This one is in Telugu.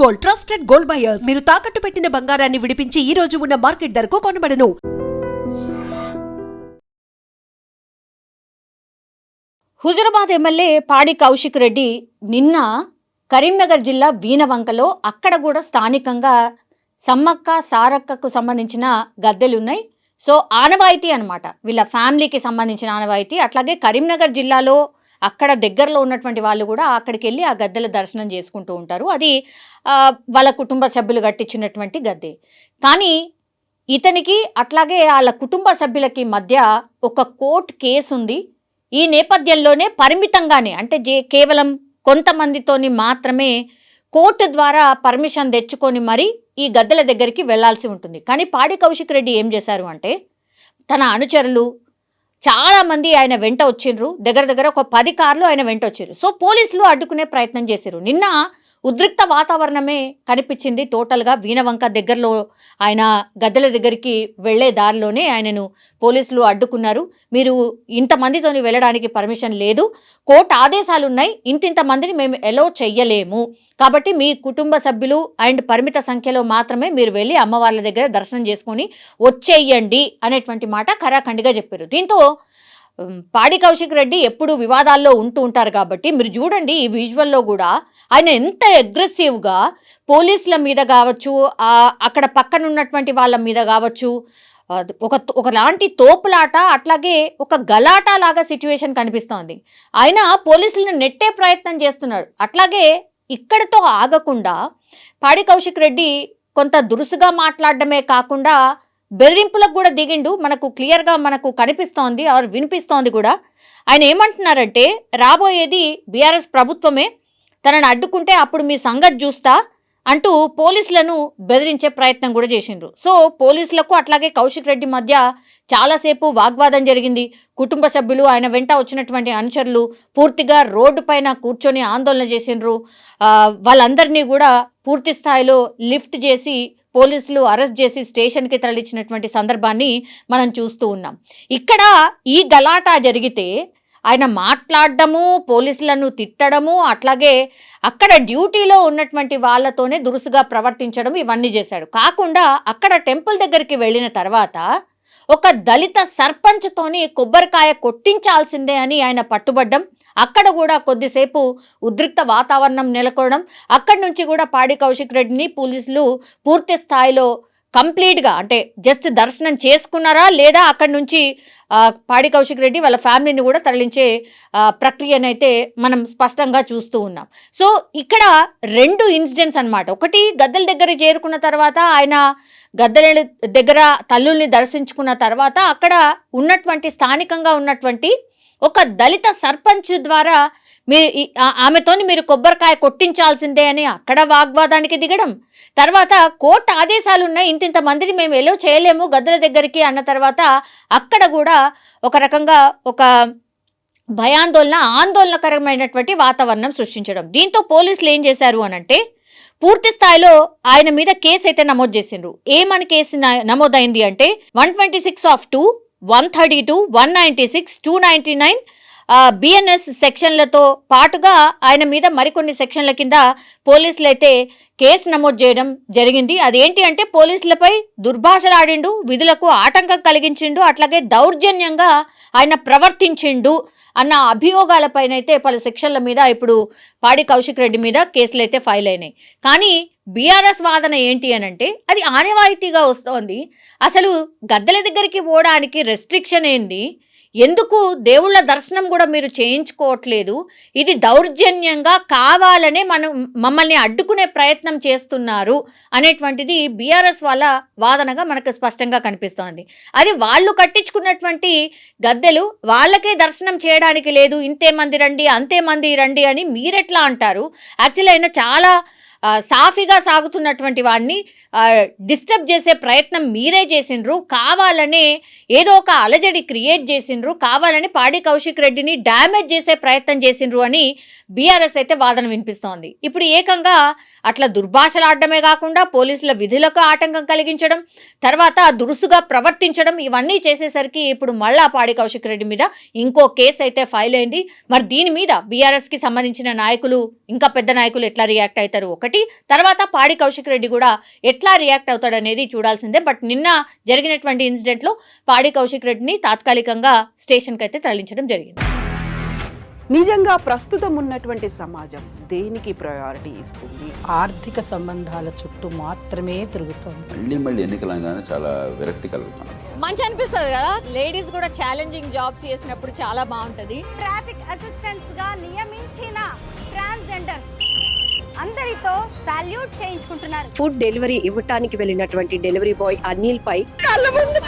Gold, trusted gold buyers. మీరు తాకట్టు పెట్టిన బంగారాన్ని విడిపించి ఈ రోజు ఉన్న మార్కెట్ ధరకు కొనబడను. హుజురాబాద్ ఎమ్మెల్యే పాడి కౌశిక్ రెడ్డి నిన్న కరీంనగర్ జిల్లా వీణవంకలో అక్కడ కూడా స్థానికంగా సమ్మక్క సారక్కకు సంబంధించిన గద్దెలున్నాయి. సో ఆనవాయితీ అనమాట, వీళ్ళ ఫ్యామిలీకి సంబంధించిన ఆనవాయితీ. అట్లాగే కరీంనగర్ జిల్లాలో అక్కడ దగ్గరలో ఉన్నటువంటి వాళ్ళు కూడా అక్కడికి వెళ్ళి ఆ గద్దెల దర్శనం చేసుకుంటూ ఉంటారు. అది వాళ్ళ కుటుంబ సభ్యులు కట్టించినటువంటి గద్దె. కానీ ఇతనికి అట్లాగే వాళ్ళ కుటుంబ సభ్యులకి మధ్య ఒక కోర్టు కేసు ఉంది. ఈ నేపథ్యంలోనే పరిమితంగానే, అంటే కేవలం కొంతమందితోని మాత్రమే కోర్టు ద్వారా పర్మిషన్ తెచ్చుకొని మరి ఈ గద్దెల దగ్గరికి వెళ్లాల్సి ఉంటుంది. కానీ పాడి కౌశిక్ రెడ్డి ఏం చేశారు అంటే, తన అనుచరులు చాలామంది ఆయన వెంట వచ్చిండ్రు. దగ్గర ఒక 10 కార్లు ఆయన వెంట వచ్చిండ్రు. సో పోలీసులు అడ్డుకునే ప్రయత్నం చేశారు. నిన్న ఉద్రిక్త వాతావరణమే కనిపించింది. టోటల్గా వీణవంక దగ్గరలో ఆయన గద్దెల దగ్గరికి వెళ్లే దారిలోనే ఆయనను పోలీసులు అడ్డుకున్నారు. మీరు ఇంతమందితోని వెళ్ళడానికి పర్మిషన్ లేదు, కోర్టు ఆదేశాలు ఉన్నాయి, ఇంతింత మందిని మేము అలౌ చెయ్యలేము, కాబట్టి మీ కుటుంబ సభ్యులు అండ్ పరిమిత సంఖ్యలో మాత్రమే మీరు వెళ్ళి అమ్మవార్ల దగ్గర దర్శనం చేసుకొని వచ్చేయండి అనేటువంటి మాట ఖరాఖండిగా చెప్పారు. దీంతో పాడి కౌశిక్ రెడ్డి ఎప్పుడు వివాదాల్లో ఉంటూ ఉంటారు కాబట్టి మీరు చూడండి, ఈ విజువల్లో కూడా ఆయన ఎంత అగ్రెసివ్గా పోలీసుల మీద కావచ్చు, అక్కడ పక్కన ఉన్నటువంటి వాళ్ళ మీద కావచ్చు, ఒకలాంటి తోపులాట, అట్లాగే ఒక గలాట లాగా సిచ్యువేషన్ కనిపిస్తోంది. ఆయన పోలీసులను నెట్టే ప్రయత్నం చేస్తున్నాడు. అట్లాగే ఇక్కడితో ఆగకుండా పాడి కౌశిక్ రెడ్డి కొంత దురుసుగా మాట్లాడడమే కాకుండా బెదిరింపులకు కూడా దిగిండు. మనకు క్లియర్గా మనకు కనిపిస్తోంది, ఆర్ వినిపిస్తోంది కూడా. ఆయన ఏమంటున్నారంటే, రాబోయేది బీఆర్ఎస్ ప్రభుత్వమే, తనని అడ్డుకుంటే అప్పుడు మీ సంగతి చూస్తా అంటూ పోలీసులను బెదిరించే ప్రయత్నం కూడా చేసిండ్రు. సో పోలీసులకు అట్లాగే కౌశిక్ రెడ్డి మధ్య చాలాసేపు వాగ్వాదం జరిగింది. కుటుంబ సభ్యులు, ఆయన వెంట వచ్చినటువంటి అనుచరులు పూర్తిగా రోడ్డు పైన కూర్చొని ఆందోళన చేసిండ్రు. వాళ్ళందరినీ కూడా పూర్తి స్థాయిలో లిఫ్ట్ చేసి పోలీసులు అరెస్ట్ చేసి స్టేషన్కి తరలించినటువంటి సందర్భాన్ని మనం చూస్తూ ఉన్నాం. ఇక్కడ ఈ గలాటా జరిగితే ఆయన మాట్లాడడము, పోలీసులను తిట్టడము, అట్లాగే అక్కడ డ్యూటీలో ఉన్నటువంటి వాళ్ళతోనే దురుసుగా ప్రవర్తించడం, ఇవన్నీ చేశాడు. కాకుండా అక్కడ టెంపుల్ దగ్గరికి వెళ్ళిన తర్వాత ఒక దళిత సర్పంచ్తోని కొబ్బరికాయ కొట్టించాల్సిందే అని ఆయన పట్టుబడ్డం, అక్కడ కూడా కొద్దిసేపు ఉద్రిక్త వాతావరణం నెలకొనడం, అక్కడి నుంచి కూడా పాడి కౌశిక్ రెడ్డిని పోలీసులు పూర్తి స్థాయిలో కంప్లీట్గా, అంటే జస్ట్ దర్శనం చేసుకున్నారా లేదా అక్కడి నుంచి పాడి కౌశిక్ రెడ్డి వాళ్ళ ఫ్యామిలీని కూడా తరలించే ప్రక్రియనైతే మనం స్పష్టంగా చూస్తూ ఉన్నాం. సో ఇక్కడ 2 ఇన్సిడెంట్స్ అనమాట. ఒకటి, గద్దెల దగ్గర చేరుకున్న తర్వాత ఆయన గద్దెల దగ్గర తల్లుల్ని దర్శించుకున్న తర్వాత అక్కడ ఉన్నటువంటి స్థానికంగా ఉన్నటువంటి ఒక దళిత సర్పంచ్ ద్వారా ఆమెతోని మీరు కొబ్బరికాయ కొట్టించాల్సిందే అని అక్కడ వాగ్వాదానికి దిగడం, తర్వాత కోర్టు ఆదేశాలు ఉన్నాయి, ఇంతింత మందిని మేము ఎలో చేయలేము గద్దెల దగ్గరికి అన్న తర్వాత అక్కడ కూడా ఒక రకంగా ఒక ఆందోళనకరమైనటువంటి వాతావరణం సృష్టించడం. దీంతో పోలీసులు ఏం చేశారు అనంటే, పూర్తి స్థాయిలో ఆయన మీద కేసు అయితే నమోదు చేసిండ్రు. ఏమని కేసు నమోదైంది అంటే 126(2), 132, 196, 299 బిఎన్ఎస్ సెక్షన్లతో పాటుగా ఆయన మీద మరికొన్ని సెక్షన్ల కింద పోలీసులు అయితే కేసు నమోదు చేయడం జరిగింది. అదేంటి అంటే, పోలీసులపై దుర్భాషలాడిండు, విధులకు ఆటంకం కలిగించిండు, అట్లాగే దౌర్జన్యంగా ఆయన ప్రవర్తించిండు అన్న అభియోగాలపైన అయితే పలు సెక్షన్ల మీద ఇప్పుడు పాడి కౌశిక్ రెడ్డి మీద కేసులు అయితే ఫైల్ అయినాయి. కానీ బీఆర్ఎస్ వాదన ఏంటి అనంటే, అది ఆనవాయితీగా వస్తోంది, అసలు గద్దెల దగ్గరికి పోవడానికి రెస్ట్రిక్షన్ ఏంది, ఎందుకు దేవుళ్ళ దర్శనం కూడా మీరు చేయించుకోవట్లేదు, ఇది దౌర్జన్యంగా కావాలనే మమ్మల్ని అడ్డుకునే ప్రయత్నం చేస్తున్నారు అనేటువంటిది బీఆర్ఎస్ వాళ్ళ వాదనగా మనకు స్పష్టంగా కనిపిస్తోంది. అది వాళ్ళు కట్టించుకున్నటువంటి గద్దెలు, వాళ్ళకే దర్శనం చేయడానికి లేదు, ఇంతే మంది రండి అంతే మంది రండి అని మీరెట్లా అంటారు? యాక్చువల్లీ ఆయన చాలా సాఫీగా సాగుతున్నటువంటి వాడిని డిస్టర్బ్ చేసే ప్రయత్నం మీరే చేసిండ్రు, కావాలనే ఏదో ఒక అలజడి క్రియేట్ చేసిండ్రు, కావాలని పాడి కౌశిక్ రెడ్డిని డ్యామేజ్ చేసే ప్రయత్నం చేసిండ్రు అని బీఆర్ఎస్ అయితే వాదన వినిపిస్తోంది. ఇప్పుడు ఏకంగా అట్లా దుర్భాషలాడడమే కాకుండా పోలీసుల విధులకు ఆటంకం కలిగించడం, తర్వాత దురుసుగా ప్రవర్తించడం, ఇవన్నీ చేసేసరికి ఇప్పుడు మళ్ళా పాడి కౌశిక్ రెడ్డి మీద ఇంకో కేసు అయితే ఫైల్ అయింది. మరి దీని మీద బీఆర్ఎస్కి సంబంధించిన నాయకులు, ఇంకా పెద్ద నాయకులు ఎట్లా రియాక్ట్ అవుతారు? ఒకటి కాబట్టి తర్వాత పాడి కౌశిక్ రెడ్డి కూడా ఎట్లా రియాక్ట్ అవుతాడనేది చూడాల్సిందే. బట్ నిన్న జరిగినటువంటి ఇన్సిడెంట్లో పాడి కౌశిక్ రెడ్డిని తాత్కాలికంగా స్టేషన్కి అయితే తరలించడం జరిగింది. నిజంగా ప్రస్తుతం ఉన్నటువంటి సమాజం దేనికి ప్రయారిటీ ఇస్తుంది? ఆర్థిక సంబంధాల చుట్టూ మాత్రమే తిరుగుతోంది. మళ్ళీ ఎన్నికలంగానే చాలా విరక్తి కలుగుతున్నాం. మంచి అనిపిస్తుంది కదా, లేడీస్ కూడా ఛాలెంజింగ్ జాబ్స్ చేసినప్పుడు చాలా బాగుంటది. ట్రాఫిక్ అసిస్టెంట్స్ గా నియమించిన ట్రాన్స్జెండర్స్ అందరితో సాల్యూట్ చేయించుకుంటున్నారు. ఫుడ్ డెలివరీ ఇవ్వటానికి వెళ్ళినటువంటి డెలివరీ బాయ్ అనిల్ పై కళ్ళ ముందు